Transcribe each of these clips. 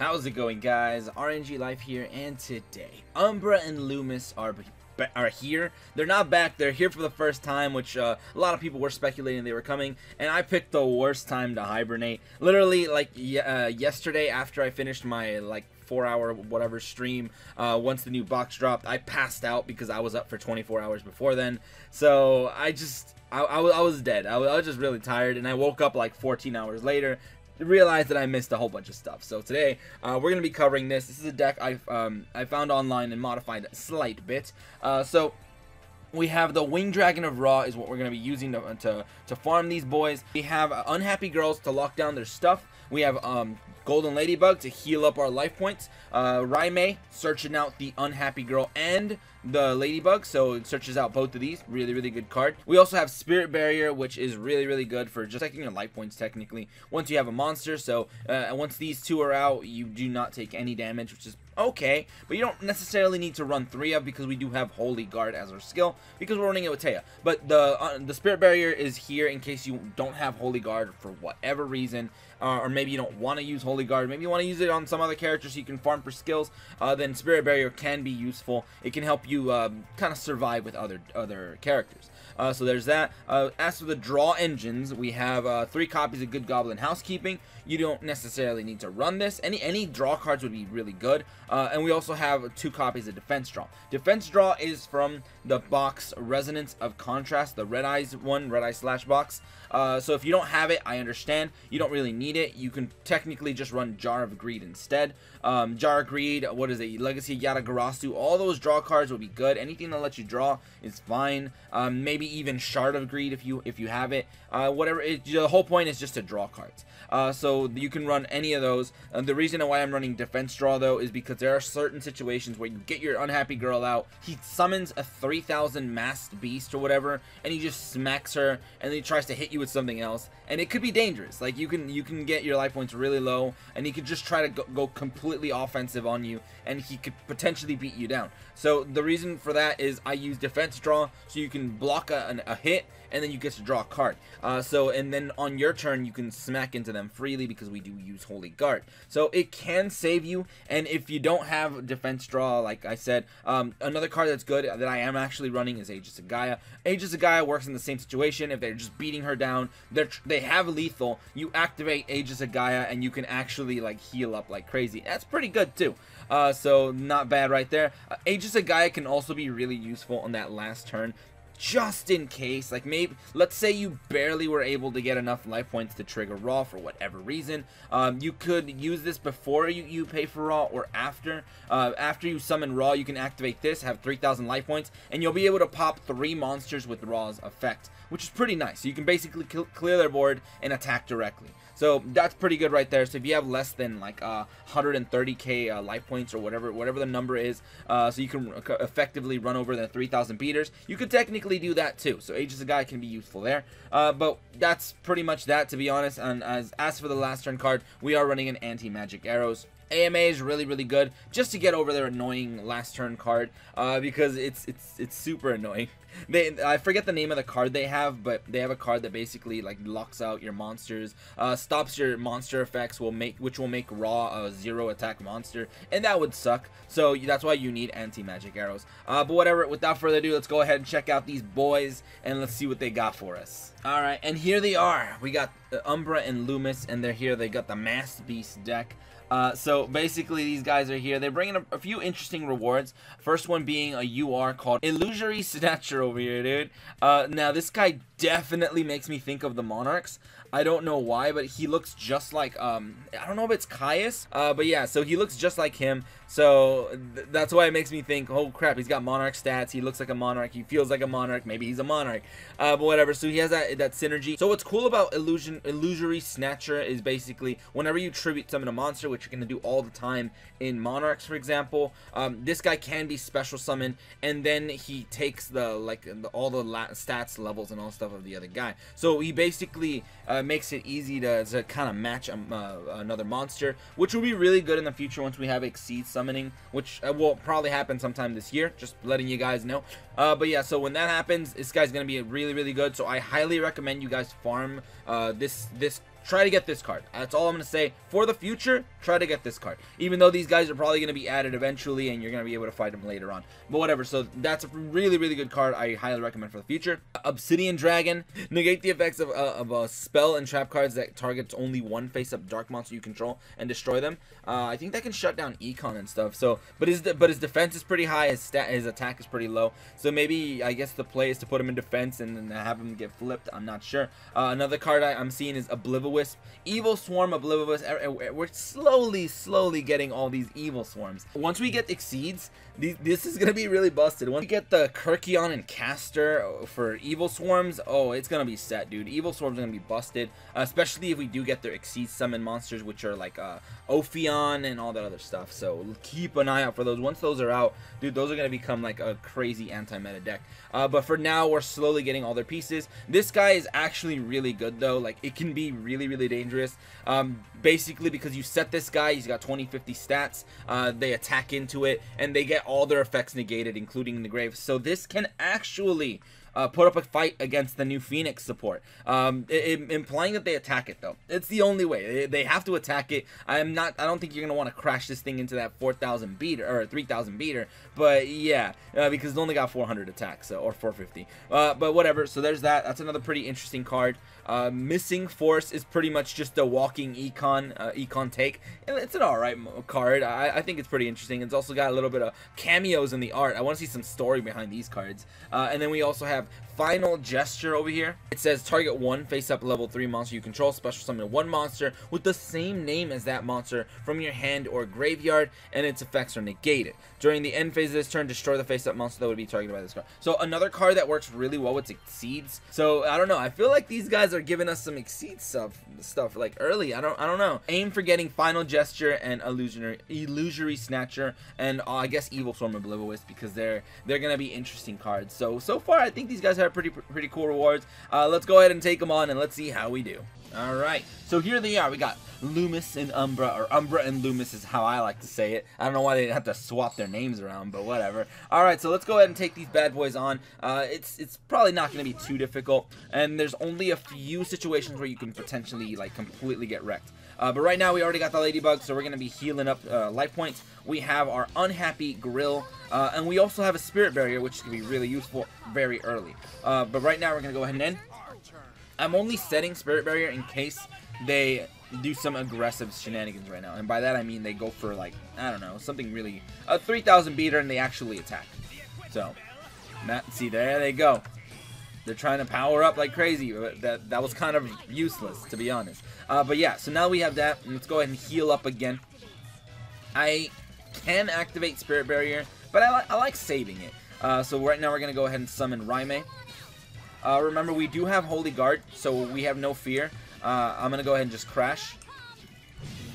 How's it going, guys? aRenG Life here, and today Umbra and Lumis are here. They're not back, they're here for the first time, which a lot of people were speculating they were coming, and I picked the worst time to hibernate. Literally, like, yesterday after I finished my, like, 4-hour whatever stream, once the new box dropped, I passed out because I was up for 24 hours before then. So I was dead. I was just really tired, and I woke up like 14 hours later, realized that I missed a whole bunch of stuff. So today we're gonna be covering this. This is a deck I found online and modified a slight bit. So we have the Winged Dragon of Ra is what we're going to be using to farm these boys. We have Unhappy Girls to lock down their stuff. We have Golden Ladybug to heal up our life points. Raimei searching out the Unhappy Girl and the Ladybug, so it searches out both of these. Really good card. We also have Spirit Barrier, which is really good for just taking your life points technically once you have a monster. So once these two are out, you do not take any damage, which is okay, but you don't necessarily need to run 3 of, because we do have Holy Guard as our skill, because we're running it with Taya. But the Spirit Barrier is here in case you don't have Holy Guard for whatever reason, or maybe you don't want to use Holy Guard, maybe you want to use it on some other character so you can farm for skills. Then Spirit Barrier can be useful. It can help you kind of survive with other characters. So there's that. As for the draw engines, we have 3 copies of Good Goblin Housekeeping. You don't necessarily need to run this. Any draw cards would be really good. And we also have 2 copies of Defense Draw. Defense Draw is from the box Resonance of Contrast, the Red Eyes one, Red Eye Slash box. So if you don't have it, I understand. You don't really need it. You can technically just run Jar of Greed instead. Jar of Greed, what is it? Legacy of Yatagarasu. All those draw cards will be good. Anything that lets you draw is fine. Maybe even Shard of Greed if you have it. Whatever. The whole point is just to draw cards. So you can run any of those. The reason why I'm running Defense Draw though is because there are certain situations where you get your Unhappy Girl out, he summons a 3000 masked beast or whatever, and he just smacks her, and then he tries to hit you with something else, and it could be dangerous. Like, you can get your life points really low, and he could just try to go completely offensive on you, and he could potentially beat you down. So the reason for that is I use Defense Draw, so you can block a hit, and then you get to draw a card. And then on your turn, you can smack into them freely because we do use Holy Guard. So it can save you, and if you don't have Defense Draw, like I said, another card that's good that I am actually running is Aegis of Gaia. Aegis of Gaia works in the same situation. If they're just beating her down, they have lethal, you activate Aegis of Gaia, and you can actually, like, heal up like crazy. That's pretty good too. So not bad right there. Aegis of Gaia can also be really useful on that last turn, just in case. Like, maybe, let's say you barely were able to get enough life points to trigger Raw for whatever reason. You could use this before you pay for Raw, or after. After you summon Raw, you can activate this, have 3000 life points, and you'll be able to pop 3 monsters with Raw's effect, which is pretty nice. So you can basically clear their board and attack directly. So that's pretty good right there. So if you have less than like 130k life points or whatever the number is, so you can effectively run over the 3000 beaters, you could technically do that too. So Aegis of Gaia can be useful there. But that's pretty much that, to be honest. And as for the last turn card, we are running an anti-magic arrows. AMA is really good just to get over their annoying last turn card, because it's super annoying. I forget the name of the card they have, but they have a card that basically, like, locks out your monsters, stops your monster effects, which will make Raw a 0 attack monster, and that would suck. So that's why you need anti-magic arrows. But whatever, without further ado, let's go ahead and check out these boys and let's see what they got for us. Alright, and here they are. We got Umbra and Lumis, and they're here. They got the Masked Beast deck. So basically these guys are here. They're bringing a few interesting rewards. First one being a UR called Illusory Snatcher over here, dude. Now this guy definitely makes me think of the Monarchs. I don't know why, but he looks just like, I don't know if it's Caius, but yeah, so he looks just like him. So that's why it makes me think, oh crap, he's got Monarch stats, he looks like a Monarch, he feels like a Monarch, maybe he's a Monarch, but whatever. So he has that synergy. So what's cool about Illusory Snatcher is basically whenever you tribute summon a monster, which you're going to do all the time in Monarchs, for example, this guy can be special summoned, and then he takes all the stats, levels, and all stuff of the other guy. So he basically makes it easy to kind of match another monster, which will be really good in the future once we have Exceed summoning, which will probably happen sometime this year, just letting you guys know. But yeah, so when that happens, this guy's gonna be really good. So I highly recommend you guys farm this try to get this card. That's all I'm going to say. For the future, try to get this card. Even though these guys are probably going to be added eventually and you're going to be able to fight them later on. But whatever, so that's a really, really good card. I highly recommend for the future. Obsidian Dragon. Negate the effects of spell and trap cards that targets only one face-up dark monster you control and destroy them. I think that can shut down Econ and stuff. So, but his defense is pretty high. His attack is pretty low. So maybe, I guess the play is to put him in defense and then have him get flipped. I'm not sure. Another card I'm seeing is Obliviwisp. Evil Swarm, Obliviwisp. We're slowly getting all these evil swarms. Once we get Exceeds, this is gonna be really busted. Once we get the Kirkion and Caster for evil swarms, oh, it's gonna be set, dude. Evil swarms are gonna be busted, especially if we do get their Exceed summon monsters, which are like Ophion and all that other stuff. So keep an eye out for those. Once those are out, dude, those are gonna become like a crazy anti-meta deck. But for now, we're slowly getting all their pieces. This guy is actually really good though. Like, it can be really, really dangerous. Basically because you set this guy, he's got 20-50 stats. They attack into it and they get all their effects negated, including the grave. So this can actually put up a fight against the new Phoenix support, implying that they attack it though. It's the only way. They have to attack it. I don't think you're gonna want to crash this thing into that 4,000 beater or 3,000 beater, but yeah, because it's only got 400 attacks, or 450. But whatever. So there's that. That's another pretty interesting card. Missing Force is pretty much just a walking econ take. It's an alright card. I think it's pretty interesting. It's also got a little bit of cameos in the art. I want to see some story behind these cards. And then we also have Final Gesture over here. It says target one face-up level 3 monster you control. Special summon one monster with the same name as that monster from your hand or graveyard, and its effects are negated. During the end phase of this turn, destroy the face-up monster that would be targeted by this card. So another card that works really well with Exceeds. So I don't know. I feel like these guys are giving us some Exceed stuff like early. I don't know. Aim for getting Final Gesture and Illusory Snatcher, and I guess Evil Swarm Oblivious, because they're gonna be interesting cards. So far I think these guys have pretty cool rewards. Let's go ahead and take them on and let's see how we do. Alright, so here they are. We got Lumis and Umbra, or Umbra and Lumis is how I like to say it. I don't know why they have to swap their names around, but whatever. Alright, so let's go ahead and take these bad boys on. It's probably not going to be too difficult, and there's only a few situations where you can potentially like completely get wrecked. But right now we already got the Ladybug, so we're going to be healing up life points. We have our Unhappy Grill, and we also have a Spirit Barrier, which can be really useful very early. But right now we're going to go ahead and end. I'm only setting Spirit Barrier in case they do some aggressive shenanigans right now. And by that I mean they go for, like, I don't know, something really... a 3,000 beater and they actually attack. So, see, there they go. They're trying to power up like crazy. That was kind of useless, to be honest. But yeah, so now we have that. And let's go ahead and heal up again. I can activate Spirit Barrier, but I like saving it. So right now we're going to go ahead and summon Raime. Remember, we do have Holy Guard, so we have no fear. I'm going to go ahead and just crash.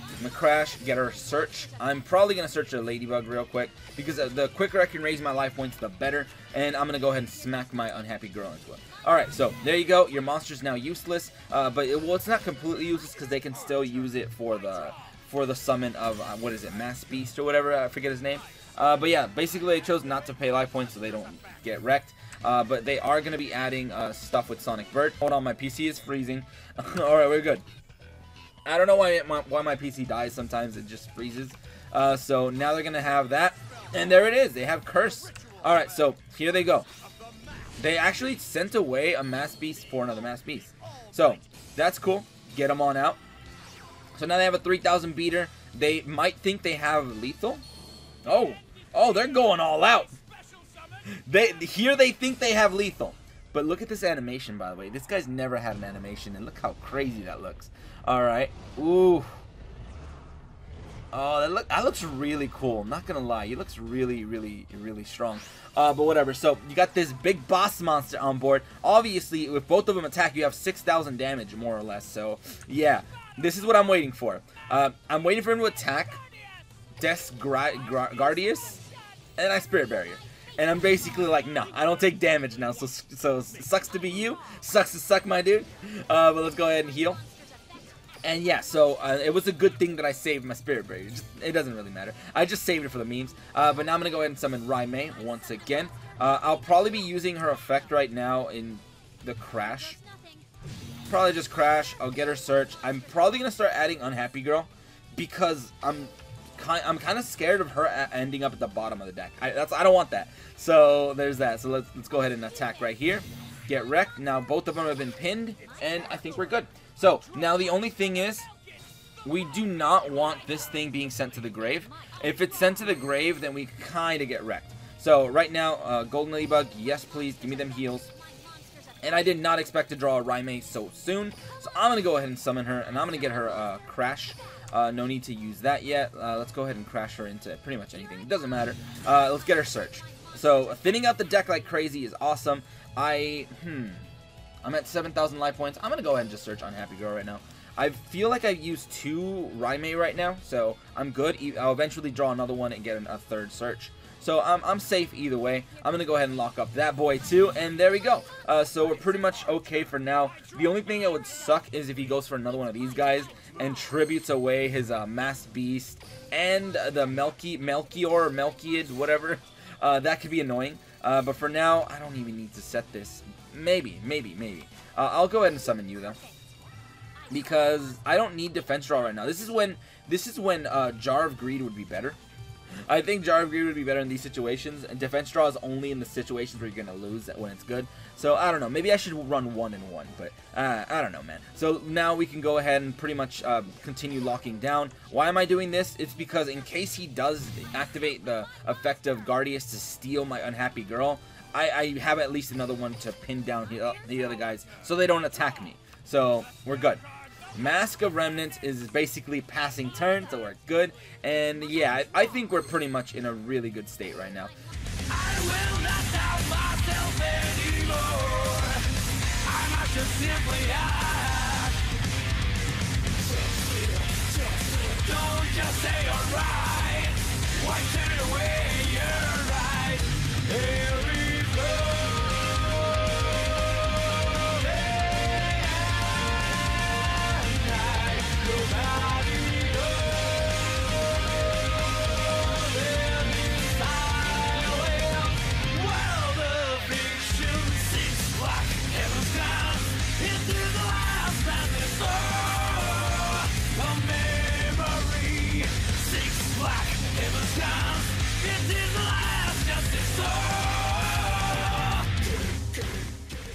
I'm going to crash, get her search. I'm probably going to search a Ladybug real quick, because the quicker I can raise my life points, the better. And I'm going to go ahead and smack my Unhappy Girl into it. Alright, so there you go. Your monster's now useless. But it's not completely useless, because they can still use it for the summon of, what is it, Mass Beast or whatever, I forget his name. But yeah, basically they chose not to pay life points so they don't get wrecked. But they are going to be adding stuff with Sonic Bird. Hold on, my PC is freezing. Alright, we're good. I don't know why my PC dies sometimes, it just freezes. So now they're going to have that. And there it is, they have Curse. Alright, so here they go. They actually sent away a Mass Beast for another Mass Beast. So, that's cool. Get them on out. So now they have a 3,000 beater. They might think they have lethal. Oh, they're going all out. They think they have lethal. But look at this animation, by the way. This guy's never had an animation, and look how crazy that looks. Alright. Ooh. Oh, that looks really cool. I'm not gonna lie. He looks really, really, really strong. But whatever. So, you got this big boss monster on board. Obviously, if both of them attack, you have 6,000 damage, more or less. So, yeah. This is what I'm waiting for. I'm waiting for him to attack Guardius, and I Spirit Barrier. And I'm basically like, no, I don't take damage now, so sucks to be you. Sucks to suck, my dude. But let's go ahead and heal. And yeah, so it was a good thing that I saved my Spirit Barrier. It doesn't really matter. I just saved it for the memes. But now I'm going to go ahead and summon Raime once again. I'll probably be using her effect right now in the Crash. probably just crash. I'll get her search. I'm probably gonna start adding Unhappy Girl because I'm kind of scared of her ending up at the bottom of the deck. I don't want that. So there's that. So let's go ahead and attack right here. Get wrecked. Now both of them have been pinned, and I think we're good. So now the only thing is, we do not want this thing being sent to the grave. If it's sent to the grave, then we kind of get wrecked. So right now, Golden Ladybug, yes please, give me them heals. And I did not expect to draw a Raime so soon. So I'm going to go ahead and summon her, and I'm going to get her Crash. No need to use that yet. Let's go ahead and crash her into pretty much anything. It doesn't matter. Let's get her Search. So thinning out the deck like crazy is awesome. I'm at 7,000 life points. I'm going to go ahead and just search Unhappy Girl right now. I feel like I've used 2 Raime right now, so I'm good. I'll eventually draw another one and get a third search. So I'm safe either way. I'm going to go ahead and lock up that boy too, and there we go. So we're pretty much okay for now. The only thing that would suck is if he goes for another one of these guys and tributes away his Masked Beast and the Melchiad, whatever. That could be annoying. But for now, I don't even need to set this. Maybe. I'll go ahead and summon you though, because I don't need defense draw right now. This is when Jar of Greed would be better. I think Jar of Greed would be better in these situations, and defense draw is only in the situations where you're gonna lose when it's good. So I don't know. Maybe I should run 1 and 1, but I don't know, man. So now we can go ahead and pretty much continue locking down. Why am I doing this? It's because in case he does activate the effect of Guardius to steal my Unhappy Girl, I have at least another one to pin down the other guys so they don't attack me. So we're good. Mask of Remnants is basically passing turn, so we're good. And yeah, I think we're pretty much in a really good state right now. I will not doubt myself anymore. I might just simply act. Don't just say alright. Why turn away? You're right. Here we go.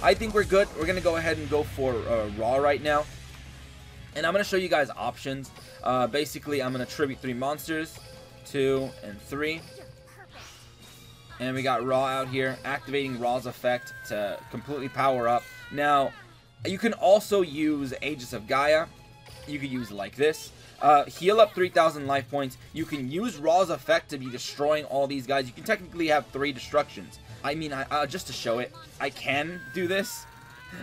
I think we're good. We're going to go ahead and go for Raw right now. And I'm going to show you guys options. Basically, I'm going to tribute 3 monsters, 2 and 3. And we got Raw out here, activating Raw's effect to completely power up. Now, you can also use Aegis of Gaia. You could use like this. Heal up 3,000 life points. You can use Raw's effect to be destroying all these guys. You can technically have 3 destructions. I mean, just to show it, I can do this.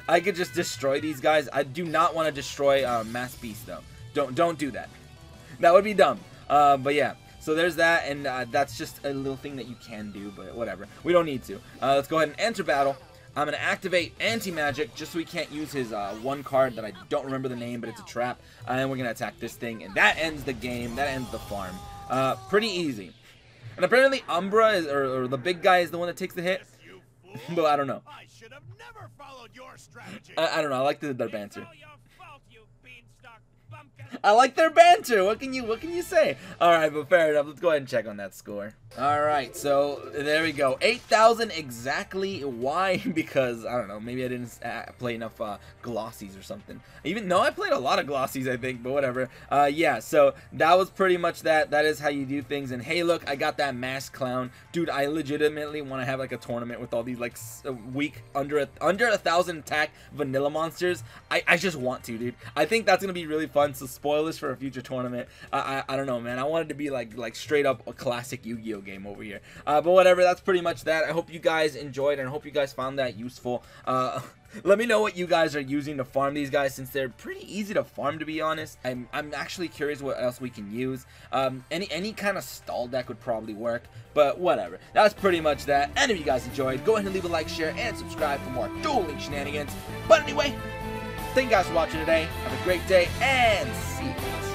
I could just destroy these guys. I do not want to destroy Masked Beast though. Don't do that. That would be dumb. But yeah. So there's that, and that's just a little thing that you can do, but whatever. We don't need to. Let's go ahead and enter battle. I'm going to activate Anti-Magic just so he can't use his one card that I don't remember the name, but it's a trap. And we're going to attack this thing, and that ends the game. That ends the farm. Pretty easy. And apparently Umbra, or the big guy, is the one that takes the hit. But I don't know. I should have never followed your strategy. I don't know. I like their banter. I like their banter. What can you say? All right, but fair enough. Let's go ahead and check on that score. All right, so there we go. 8,000 exactly. Why? Because I don't know. Maybe I didn't play enough glossies or something. No, I played a lot of glossies, I think, but whatever. Yeah. So that was pretty much that. That is how you do things. And hey, look, I got that masked clown, dude. I legitimately want to have like a tournament with all these like weak under 1,000 attack vanilla monsters. I just want to, dude. I think that's gonna be really fun. So spoilers for a future tournament. I don't know, man. I wanted to be like straight up a classic Yu-Gi-Oh game over here. But whatever, that's pretty much that. I hope you guys enjoyed, and I hope you guys found that useful. Let me know what you guys are using to farm these guys, since they're pretty easy to farm, to be honest. I'm actually curious what else we can use. Any kind of stall deck would probably work, but whatever. That's pretty much that. And if you guys enjoyed, go ahead and leave a like, share, and subscribe for more Duel Link shenanigans. But anyway, thank you guys for watching today. Have a great day, and see you guys.